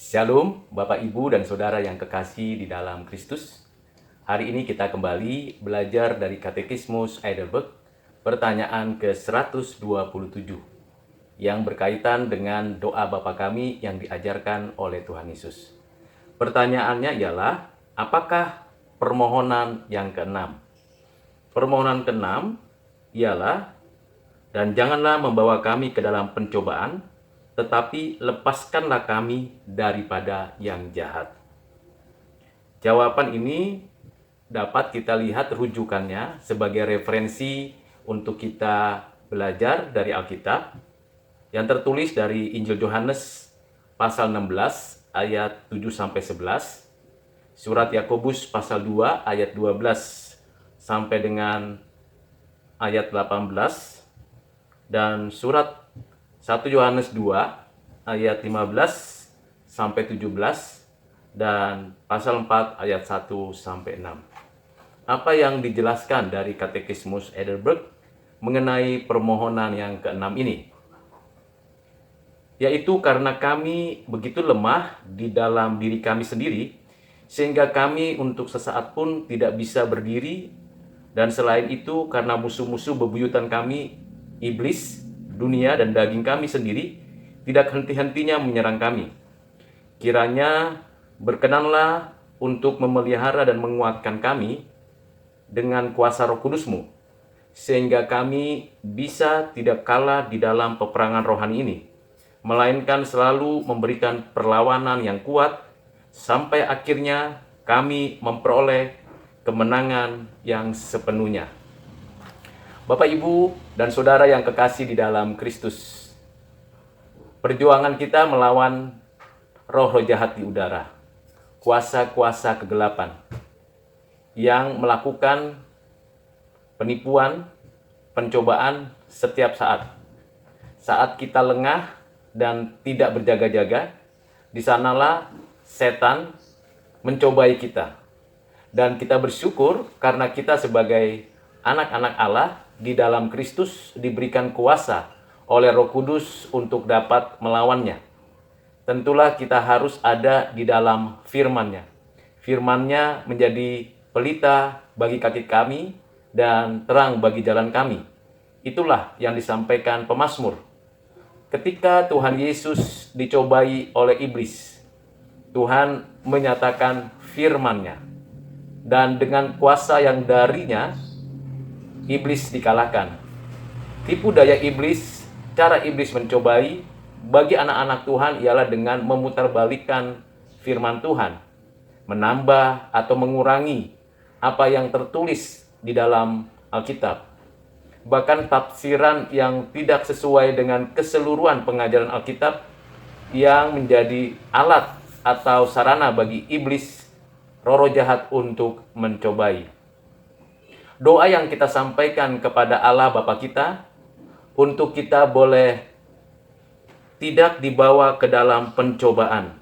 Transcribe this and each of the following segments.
Shalom Bapak Ibu dan Saudara yang kekasih di dalam Kristus. Hari ini kita kembali belajar dari Katekismus Heidelberg, pertanyaan ke-127 yang berkaitan dengan doa Bapa kami yang diajarkan oleh Tuhan Yesus. Pertanyaannya ialah, apakah permohonan yang keenam? Permohonan keenam ialah, dan janganlah membawa kami ke dalam pencobaan, tetapi lepaskanlah kami daripada yang jahat. Jawaban ini dapat kita lihat rujukannya sebagai referensi untuk kita belajar dari Alkitab yang tertulis dari Injil Yohanes pasal 16 ayat 7-11, surat Yakobus pasal 2 ayat 12 sampai dengan ayat 18, dan surat 1 Yohanes 2 ayat 15 sampai 17 dan pasal 4 ayat 1 sampai 6. Apa yang dijelaskan dari Katekismus Heidelberg mengenai permohonan yang keenam ini? Yaitu karena kami begitu lemah di dalam diri kami sendiri, sehingga kami untuk sesaat pun tidak bisa berdiri, dan selain itu karena musuh-musuh bebuyutan kami, iblis, dunia dan daging kami sendiri, tidak henti-hentinya menyerang kami. Kiranya berkenanlah untuk memelihara dan menguatkan kami dengan kuasa Roh Kudus-Mu, sehingga kami bisa tidak kalah di dalam peperangan rohani ini, melainkan selalu memberikan perlawanan yang kuat, sampai akhirnya kami memperoleh kemenangan yang sepenuhnya. Bapak, Ibu, dan Saudara yang kekasih di dalam Kristus, perjuangan kita melawan roh-roh jahat di udara, kuasa-kuasa kegelapan yang melakukan penipuan, pencobaan setiap saat. Saat kita lengah dan tidak berjaga-jaga, di sanalah setan mencobai kita. Dan kita bersyukur karena kita sebagai anak-anak Allah di dalam Kristus diberikan kuasa oleh Roh Kudus untuk dapat melawannya. Tentulah kita harus ada di dalam firman-Nya. Firman-Nya menjadi pelita bagi kaki kami dan terang bagi jalan kami. Itulah yang disampaikan pemazmur. Ketika Tuhan Yesus dicobai oleh iblis, Tuhan menyatakan firman-Nya. Dan dengan kuasa yang darinya, iblis dikalahkan. Tipu daya iblis, cara iblis mencobai bagi anak-anak Tuhan ialah dengan memutarbalikkan firman Tuhan, menambah atau mengurangi apa yang tertulis di dalam Alkitab. Bahkan tafsiran yang tidak sesuai dengan keseluruhan pengajaran Alkitab yang menjadi alat atau sarana bagi iblis, roh-roh jahat untuk mencobai. Doa yang kita sampaikan kepada Allah Bapa kita untuk kita boleh tidak dibawa ke dalam pencobaan.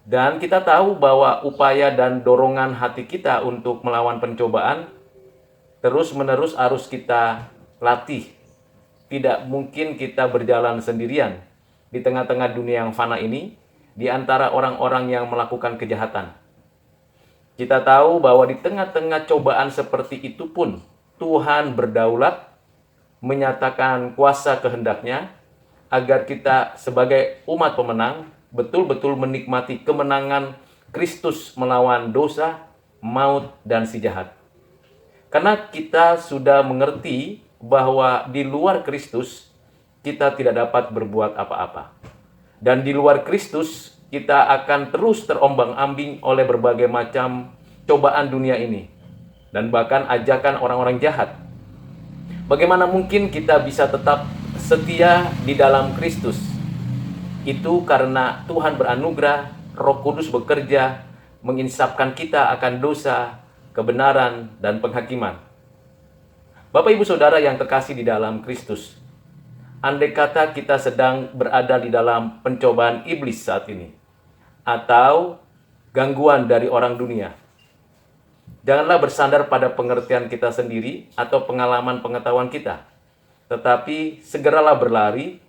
Dan kita tahu bahwa upaya dan dorongan hati kita untuk melawan pencobaan terus-menerus harus kita latih. Tidak mungkin kita berjalan sendirian di tengah-tengah dunia yang fana ini, di antara orang-orang yang melakukan kejahatan. Kita tahu bahwa di tengah-tengah cobaan seperti itu pun Tuhan berdaulat, menyatakan kuasa kehendak-Nya agar kita sebagai umat pemenang betul-betul menikmati kemenangan Kristus melawan dosa, maut, dan si jahat. Karena kita sudah mengerti bahwa di luar Kristus kita tidak dapat berbuat apa-apa. Dan di luar Kristus kita akan terus terombang-ambing oleh berbagai macam cobaan dunia ini. Dan bahkan ajakan orang-orang jahat. Bagaimana mungkin kita bisa tetap setia di dalam Kristus? Itu karena Tuhan beranugerah, Roh Kudus bekerja, menginsapkan kita akan dosa, kebenaran, dan penghakiman. Bapak, Ibu, Saudara yang kekasih di dalam Kristus, andai kata kita sedang berada di dalam pencobaan iblis saat ini, atau gangguan dari orang dunia, janganlah bersandar pada pengertian kita sendiri atau pengalaman pengetahuan kita, tetapi segeralah berlari,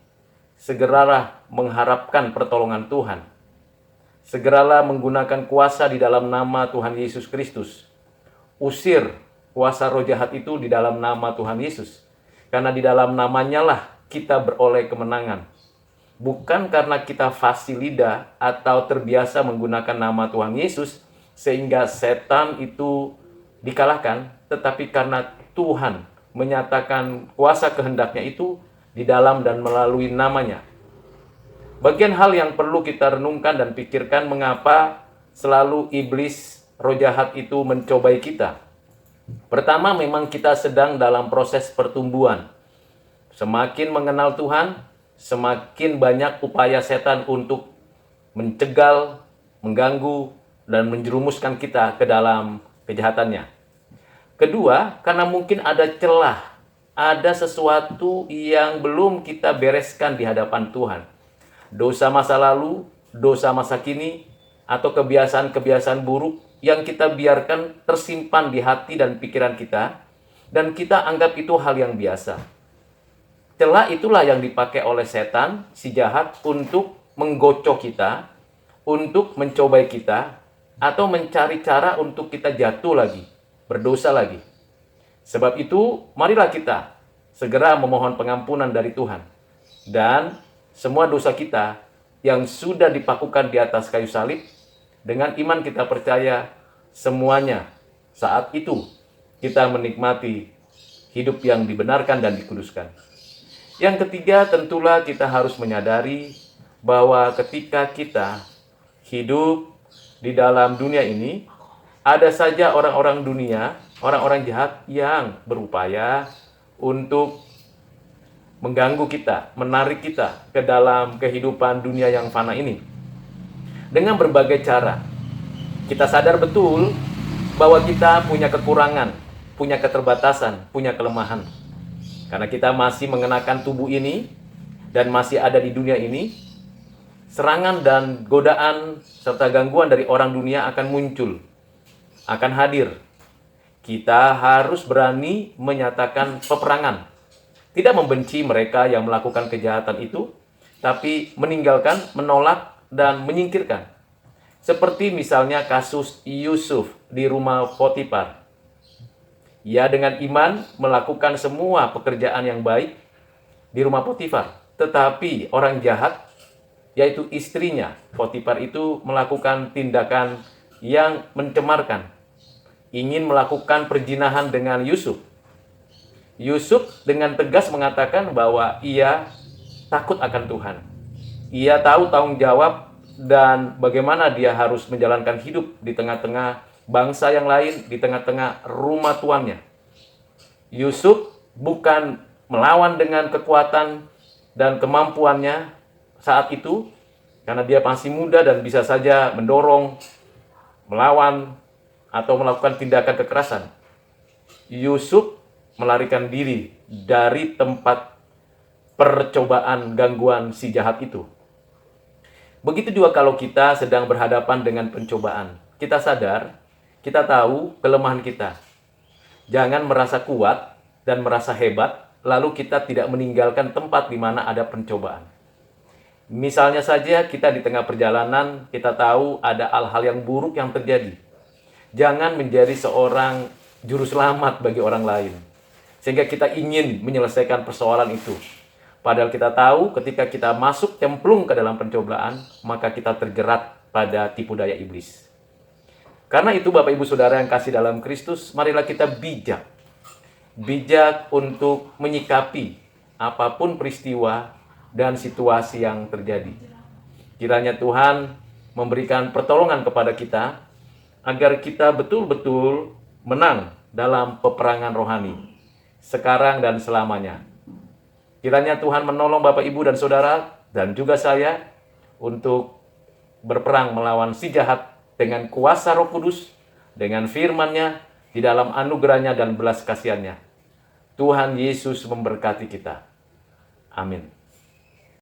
segeralah mengharapkan pertolongan Tuhan. segeralah menggunakan kuasa di dalam nama Tuhan Yesus Kristus. Usir kuasa roh jahat itu di dalam nama Tuhan Yesus. Karena di dalam namanya lah kita beroleh kemenangan. Bukan karena kita fasih lidah atau terbiasa menggunakan nama Tuhan Yesus sehingga setan itu dikalahkan, tetapi karena Tuhan menyatakan kuasa kehendaknya itu di dalam dan melalui namanya. Bagian hal yang perlu kita renungkan dan pikirkan, mengapa selalu iblis roh jahat itu mencobai kita. Pertama, memang kita sedang dalam proses pertumbuhan. Semakin mengenal Tuhan, semakin banyak upaya setan untuk mencegal, mengganggu, dan menjerumuskan kita ke dalam kejahatannya. Kedua, karena mungkin ada celah, ada sesuatu yang belum kita bereskan di hadapan Tuhan. Dosa masa lalu, dosa masa kini, atau kebiasaan-kebiasaan buruk yang kita biarkan tersimpan di hati dan pikiran kita, dan kita anggap itu hal yang biasa. Celah itulah yang dipakai oleh setan, si jahat, untuk menggocok kita, untuk mencobai kita, atau mencari cara untuk kita jatuh lagi, berdosa lagi. Sebab itu, marilah kita segera memohon pengampunan dari Tuhan. Dan semua dosa kita yang sudah dipakukan di atas kayu salib, dengan iman kita percaya semuanya saat itu kita menikmati hidup yang dibenarkan dan dikuduskan. Yang ketiga, tentulah kita harus menyadari bahwa ketika kita hidup di dalam dunia ini, ada saja orang-orang dunia, orang-orang jahat yang berupaya untuk mengganggu kita, menarik kita ke dalam kehidupan dunia yang fana ini. Dengan berbagai cara, kita sadar betul bahwa kita punya kekurangan, punya keterbatasan, punya kelemahan. Karena kita masih mengenakan tubuh ini dan masih ada di dunia ini, serangan dan godaan serta gangguan dari orang dunia akan muncul, akan hadir. Kita harus berani menyatakan peperangan. Tidak membenci mereka yang melakukan kejahatan itu, tapi meninggalkan, menolak, dan menyingkirkan. Seperti misalnya kasus Yusuf di rumah Potifar. Ia dengan iman melakukan semua pekerjaan yang baik di rumah Potifar. Tetapi orang jahat, yaitu istrinya Potifar itu, melakukan tindakan yang mencemarkan. Ingin melakukan perzinahan dengan Yusuf. Yusuf dengan tegas mengatakan bahwa ia takut akan Tuhan. Ia tahu tanggung jawab dan bagaimana dia harus menjalankan hidup di tengah-tengah bangsa yang lain, di tengah-tengah rumah tuannya. Yusuf bukan melawan dengan kekuatan dan kemampuannya saat itu, karena dia masih muda dan bisa saja mendorong, melawan, atau melakukan tindakan kekerasan. Yusuf melarikan diri dari tempat percobaan gangguan si jahat itu. Begitu juga kalau kita sedang berhadapan dengan pencobaan. Kita sadar, kita tahu kelemahan kita. Jangan merasa kuat dan merasa hebat, lalu kita tidak meninggalkan tempat di mana ada pencobaan. Misalnya saja kita di tengah perjalanan, kita tahu ada hal-hal yang buruk yang terjadi. Jangan menjadi seorang juru selamat bagi orang lain, sehingga kita ingin menyelesaikan persoalan itu. Padahal kita tahu ketika kita masuk cemplung ke dalam pencobaan, maka kita terjerat pada tipu daya iblis. Karena itu Bapak Ibu Saudara yang kasih dalam Kristus, marilah kita bijak. Bijak untuk menyikapi apapun peristiwa dan situasi yang terjadi. Kiranya Tuhan memberikan pertolongan kepada kita, agar kita betul-betul menang dalam peperangan rohani, sekarang dan selamanya. Kiranya Tuhan menolong Bapak Ibu dan Saudara, dan juga saya, untuk berperang melawan si jahat dengan kuasa Roh Kudus, dengan firman-Nya, di dalam anugerah-Nya dan belas kasihan-Nya. Tuhan Yesus memberkati kita. Amin.